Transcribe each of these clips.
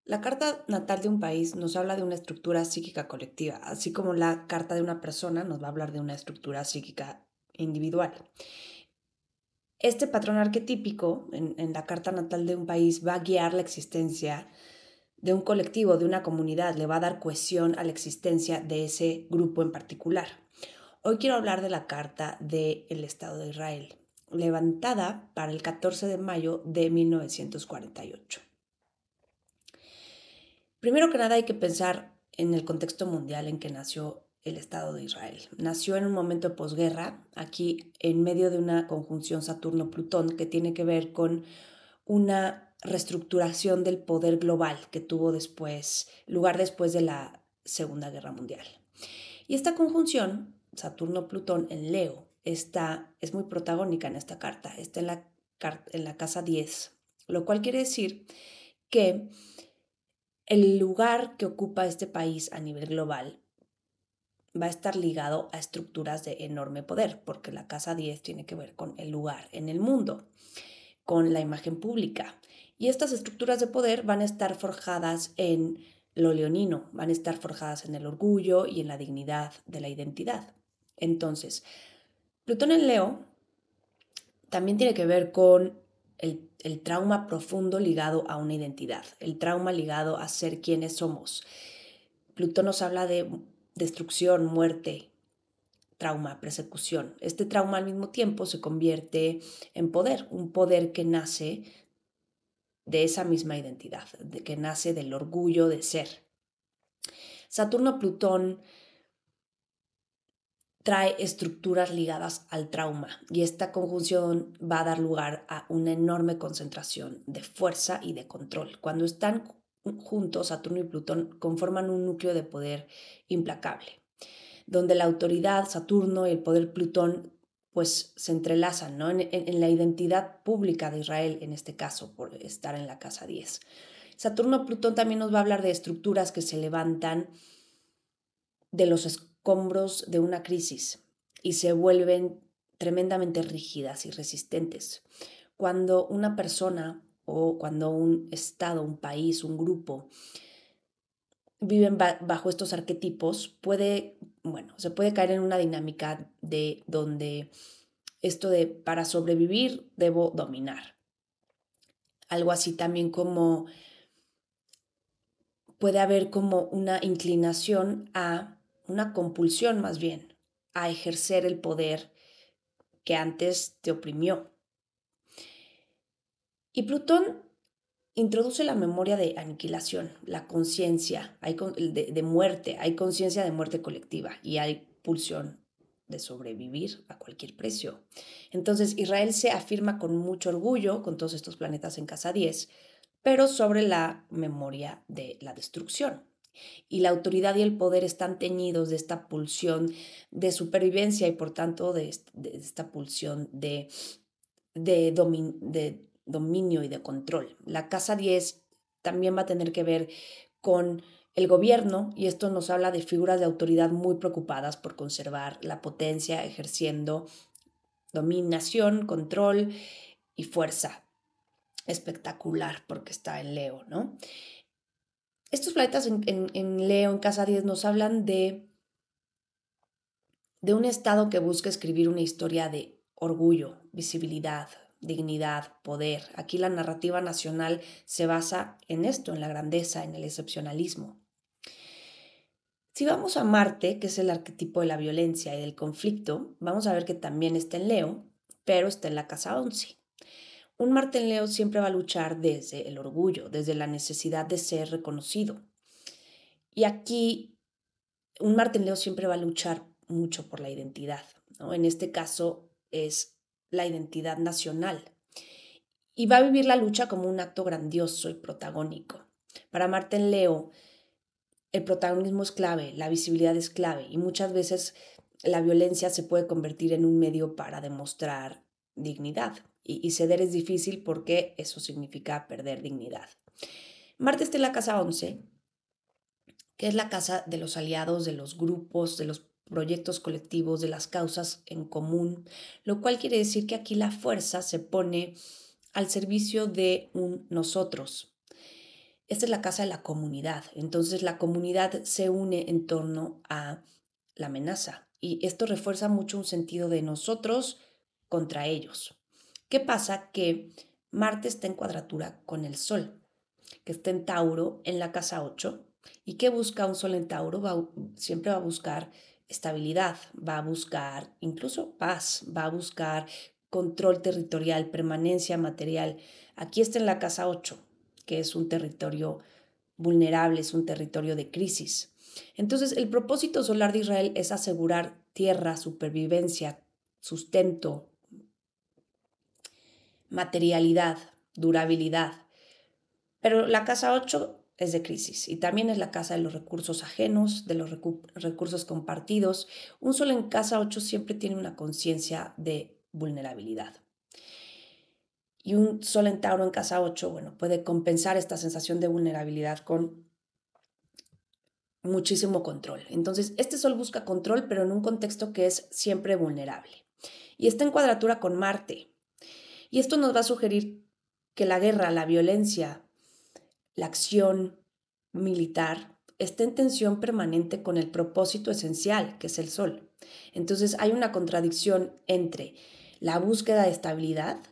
La carta natal de un país nos habla de una estructura psíquica colectiva, así como la carta de una persona nos va a hablar de una estructura psíquica individual. Este patrón arquetípico en la carta natal de un país va a guiar la existencia de un colectivo, de una comunidad, le va a dar cohesión a la existencia de ese grupo en particular. Hoy quiero hablar de la carta del Estado de Israel, levantada para el 14 de mayo de 1948. Primero que nada hay que pensar en el contexto mundial en que nació el Estado de Israel. Nació en un momento de posguerra, aquí en medio de una conjunción Saturno-Plutón que tiene que ver con una reestructuración del poder global que tuvo lugar después de la Segunda Guerra Mundial. Y esta conjunción, Saturno-Plutón en Leo, es muy protagónica en esta carta, está en la casa 10, lo cual quiere decir que el lugar que ocupa este país a nivel global va a estar ligado a estructuras de enorme poder, porque la casa 10 tiene que ver con el lugar en el mundo, con la imagen pública. Y estas estructuras de poder van a estar forjadas en lo leonino, van a estar forjadas en el orgullo y en la dignidad de la identidad. Entonces, Plutón en Leo también tiene que ver con el trauma profundo ligado a una identidad, el trauma ligado a ser quienes somos. Plutón nos habla de destrucción, muerte, trauma, persecución. Este trauma al mismo tiempo se convierte en poder, un poder que nace de esa misma identidad, que nace del orgullo de ser. Saturno-Plutón trae estructuras ligadas al trauma y esta conjunción va a dar lugar a una enorme concentración de fuerza y de control. Cuando están juntos, Saturno y Plutón conforman un núcleo de poder implacable, donde la autoridad Saturno y el poder Plutón pues se entrelazan, ¿no? En la identidad pública de Israel, en este caso, por estar en la casa 10. Saturno-Plutón también nos va a hablar de estructuras que se levantan de los escombros de una crisis y se vuelven tremendamente rígidas y resistentes. Cuando una persona o cuando un estado, un país, un grupo viven bajo estos arquetipos, se puede caer en una dinámica de donde esto de para sobrevivir debo dominar. Algo así también como puede haber como una inclinación a una compulsión más bien a ejercer el poder que antes te oprimió. Y Plutón introduce la memoria de aniquilación, la conciencia de muerte, hay conciencia de muerte colectiva y hay pulsión de sobrevivir a cualquier precio. Entonces Israel se afirma con mucho orgullo, con todos estos planetas en casa 10, pero sobre la memoria de la destrucción. Y la autoridad y el poder están teñidos de esta pulsión de supervivencia y por tanto de esta pulsión de dominio y de control. La casa 10 también va a tener que ver con el gobierno y esto nos habla de figuras de autoridad muy preocupadas por conservar la potencia, ejerciendo dominación, control y fuerza. Espectacular porque está en Leo, ¿no? Estos planetas en Leo, en casa 10, nos hablan de un estado que busca escribir una historia de orgullo, visibilidad, dignidad, poder. Aquí la narrativa nacional se basa en esto, en la grandeza, en el excepcionalismo. Si vamos a Marte, que es el arquetipo de la violencia y del conflicto, vamos a ver que también está en Leo, pero está en la casa 11. Un Marte en Leo siempre va a luchar desde el orgullo, desde la necesidad de ser reconocido. Y aquí un Marte en Leo siempre va a luchar mucho por la identidad, ¿no? En este caso es la identidad nacional. Y va a vivir la lucha como un acto grandioso y protagónico. Para Marte en Leo, el protagonismo es clave, la visibilidad es clave y muchas veces la violencia se puede convertir en un medio para demostrar dignidad. Y ceder es difícil porque eso significa perder dignidad. Marte está en la casa 11, que es la casa de los aliados, de los grupos, de los proyectos colectivos, de las causas en común, lo cual quiere decir que aquí la fuerza se pone al servicio de un nosotros. esta es la casa de la comunidad. Entonces la comunidad se une en torno a la amenaza y esto refuerza mucho un sentido de nosotros contra ellos. ¿Qué pasa? Que Marte está en cuadratura con el Sol, que está en Tauro en la casa 8. ¿Y qué busca un Sol en Tauro? Siempre va a buscar estabilidad, va a buscar incluso paz, va a buscar control territorial, permanencia material. Aquí está en la casa 8, que es un territorio vulnerable, es un territorio de crisis. Entonces, el propósito solar de Israel es asegurar tierra, supervivencia, sustento, materialidad, durabilidad. Pero la casa 8 es de crisis y también es la casa de los recursos ajenos, de los recursos compartidos. Un Sol en casa 8 siempre tiene una conciencia de vulnerabilidad. Y un Sol en Tauro en casa 8, bueno, puede compensar esta sensación de vulnerabilidad con muchísimo control. Entonces, este Sol busca control, pero en un contexto que es siempre vulnerable. Y está en cuadratura con Marte. Y esto nos va a sugerir que la guerra, la violencia, la acción militar está en tensión permanente con el propósito esencial, que es el Sol. Entonces, hay una contradicción entre la búsqueda de estabilidad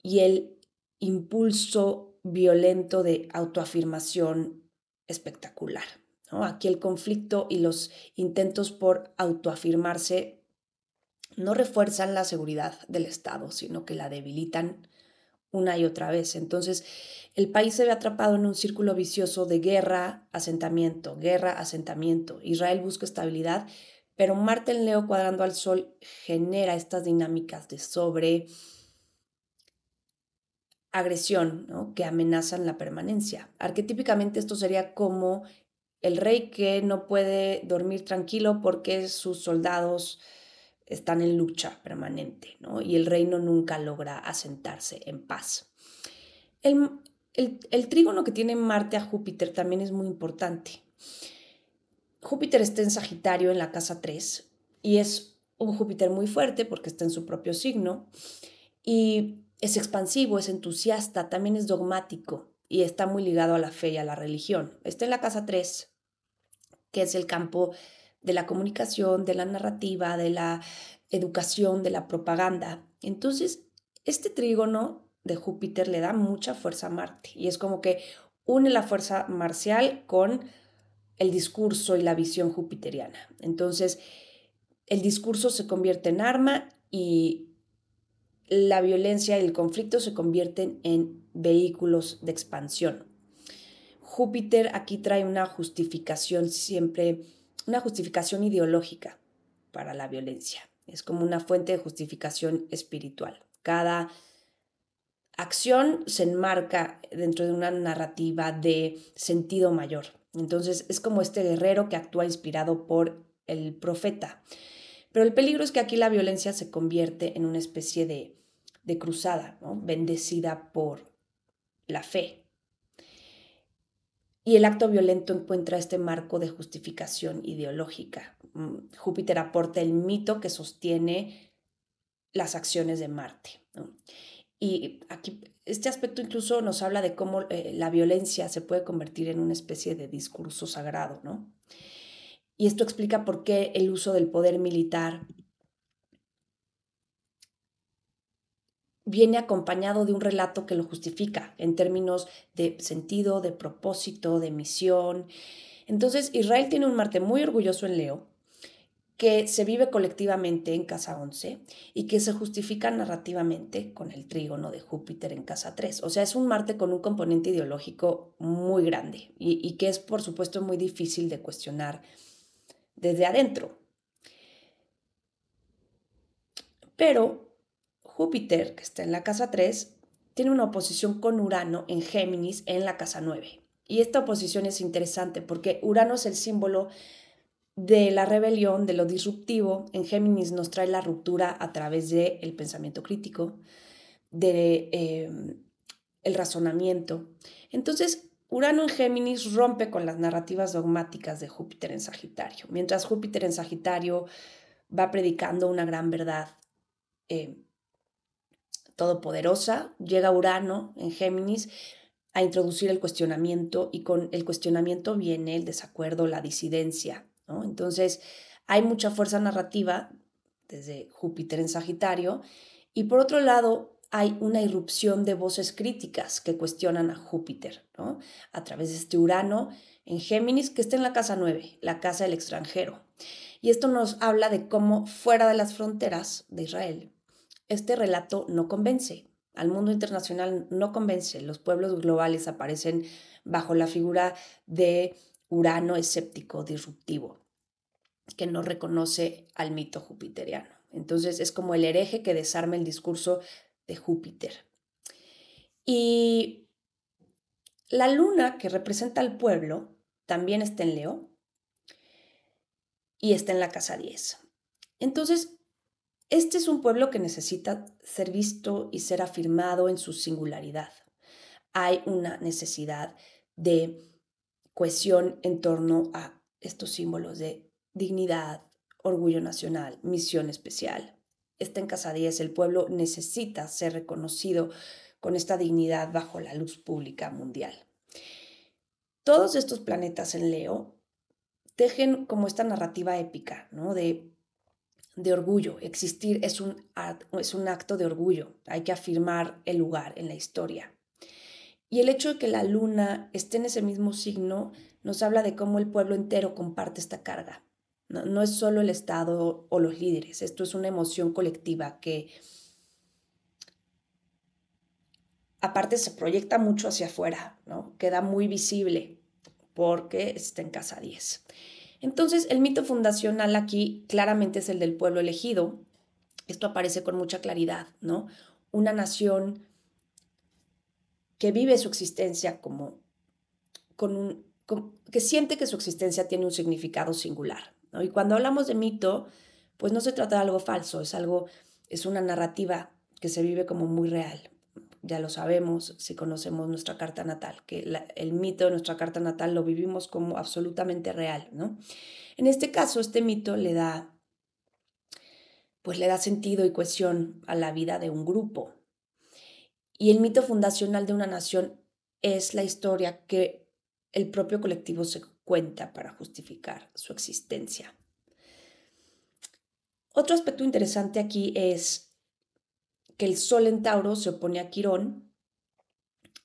y el impulso violento de autoafirmación espectacular, ¿no? Aquí el conflicto y los intentos por autoafirmarse no refuerzan la seguridad del Estado, sino que la debilitan una y otra vez. Entonces, el país se ve atrapado en un círculo vicioso de guerra, asentamiento, guerra, asentamiento. Israel busca estabilidad, pero Marte en Leo cuadrando al Sol genera estas dinámicas de agresión, ¿no? Que amenazan la permanencia. Arquetípicamente esto sería como el rey que no puede dormir tranquilo porque sus soldados están en lucha permanente, ¿no? Y el reino nunca logra asentarse en paz. El, el trígono que tiene Marte a Júpiter también es muy importante. Júpiter está en Sagitario en la casa 3 y es un Júpiter muy fuerte porque está en su propio signo y es expansivo, es entusiasta, también es dogmático y está muy ligado a la fe y a la religión. Está en la casa 3, que es el campo de la comunicación, de la narrativa, de la educación, de la propaganda. Entonces, este trígono de Júpiter le da mucha fuerza a Marte y es como que une la fuerza marcial con el discurso y la visión jupiteriana. Entonces, el discurso se convierte en arma y la violencia y el conflicto se convierten en vehículos de expansión. Júpiter aquí trae una justificación siempre, una justificación ideológica para la violencia. Es como una fuente de justificación espiritual. Cada acción se enmarca dentro de una narrativa de sentido mayor. Entonces es como este guerrero que actúa inspirado por el profeta. Pero el peligro es que aquí la violencia se convierte en una especie de cruzada, ¿no? Bendecida por la fe. Y el acto violento encuentra este marco de justificación ideológica. Júpiter aporta el mito que sostiene las acciones de Marte, ¿no? Y aquí este aspecto incluso nos habla de cómo la violencia se puede convertir en una especie de discurso sagrado, ¿no? Y esto explica por qué el uso del poder militar viene acompañado de un relato que lo justifica en términos de sentido, de propósito, de misión. Entonces, Israel tiene un Marte muy orgulloso en Leo, que se vive colectivamente en casa 11 y que se justifica narrativamente con el trígono de Júpiter en casa 3. O sea, es un Marte con un componente ideológico muy grande y que es, por supuesto, muy difícil de cuestionar desde adentro. Pero Júpiter, que está en la casa 3, tiene una oposición con Urano en Géminis en la casa 9. Y esta oposición es interesante porque Urano es el símbolo de la rebelión, de lo disruptivo. En Géminis nos trae la ruptura a través del pensamiento crítico, de el razonamiento. Entonces, Urano en Géminis rompe con las narrativas dogmáticas de Júpiter en Sagitario. Mientras Júpiter en Sagitario va predicando una gran verdad todopoderosa, llega Urano en Géminis a introducir el cuestionamiento, y con el cuestionamiento viene el desacuerdo, la disidencia, ¿no? Entonces, hay mucha fuerza narrativa desde Júpiter en Sagitario, y por otro lado, hay una irrupción de voces críticas que cuestionan a Júpiter, ¿no? A través de este Urano en Géminis, que está en la casa 9, la casa del extranjero. Y esto nos habla de cómo fuera de las fronteras de Israel, este relato no convence. Al mundo internacional no convence. Los pueblos globales aparecen bajo la figura de Urano escéptico, disruptivo, que no reconoce al mito jupiteriano. Entonces es como el hereje que desarma el discurso de Júpiter. Y la luna, que representa al pueblo, también está en Leo y está en la casa 10. Entonces, este es un pueblo que necesita ser visto y ser afirmado en su singularidad. Hay una necesidad de cohesión en torno a estos símbolos de dignidad, orgullo nacional, misión especial. Está en casa 10, el pueblo necesita ser reconocido con esta dignidad bajo la luz pública mundial. Todos estos planetas en Leo tejen como esta narrativa épica, ¿no? de orgullo. Existir es un acto de orgullo. Hay que afirmar el lugar en la historia. Y el hecho de que la luna esté en ese mismo signo nos habla de cómo el pueblo entero comparte esta carga. No es solo el Estado o los líderes, esto es una emoción colectiva que aparte se proyecta mucho hacia afuera, ¿no? Queda muy visible porque está en casa 10. Entonces, el mito fundacional aquí claramente es el del pueblo elegido. Esto aparece con mucha claridad, ¿no? Una nación que vive su existencia que siente que su existencia tiene un significado singular, ¿no? Y cuando hablamos de mito, pues no se trata de algo falso, es una narrativa que se vive como muy real. Ya lo sabemos si conocemos nuestra carta natal, que el mito de nuestra carta natal lo vivimos como absolutamente real, ¿no? En este caso, este mito le da sentido y cohesión a la vida de un grupo. Y el mito fundacional de una nación es la historia que el propio colectivo se cuenta para justificar su existencia. Otro aspecto interesante aquí es que el Sol en Tauro se opone a Quirón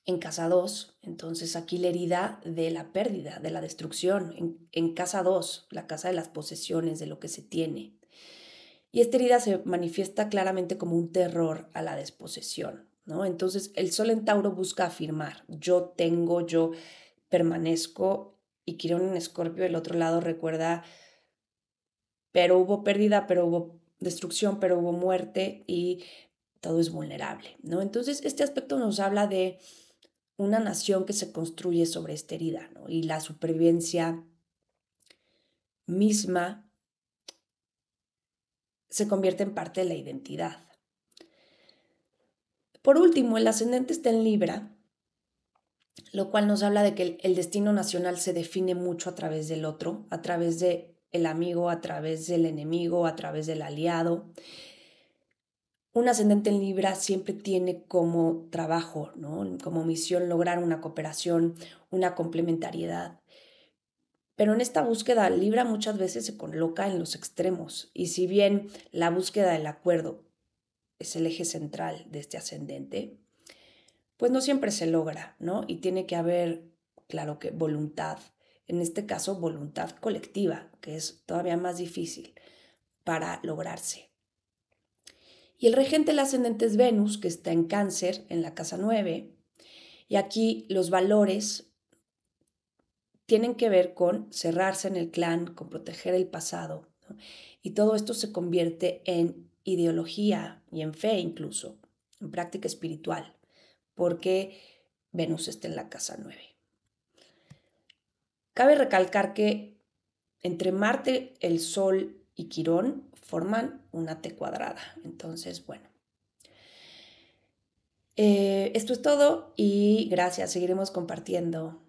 en casa 2, entonces aquí la herida de la pérdida, de la destrucción, en casa 2, la casa de las posesiones, de lo que se tiene. Y esta herida se manifiesta claramente como un terror a la desposesión, ¿no? Entonces el Sol en Tauro busca afirmar, yo tengo, yo permanezco, y Quirón en Escorpio del otro lado recuerda, pero hubo pérdida, pero hubo destrucción, pero hubo muerte y todo es vulnerable, ¿no? Entonces este aspecto nos habla de una nación que se construye sobre esta herida, ¿no? Y la supervivencia misma se convierte en parte de la identidad. Por último, el ascendente está en Libra, lo cual nos habla de que el destino nacional se define mucho a través del otro, a través del amigo, a través del enemigo, a través del aliado. Un ascendente en Libra siempre tiene como trabajo, ¿no? Como misión lograr una cooperación, una complementariedad. Pero en esta búsqueda, Libra muchas veces se coloca en los extremos, y si bien la búsqueda del acuerdo es el eje central de este ascendente, pues no siempre se logra, ¿no? Y tiene que haber, claro que voluntad, en este caso voluntad colectiva, que es todavía más difícil para lograrse. Y el regente del ascendente es Venus, que está en Cáncer, en la casa 9, y aquí los valores tienen que ver con cerrarse en el clan, con proteger el pasado, ¿no? Y todo esto se convierte en ideología y en fe incluso, en práctica espiritual, porque Venus está en la casa 9. Cabe recalcar que entre Marte, el Sol y Quirón forman una T cuadrada. Entonces, bueno. Esto es todo y gracias. Seguiremos compartiendo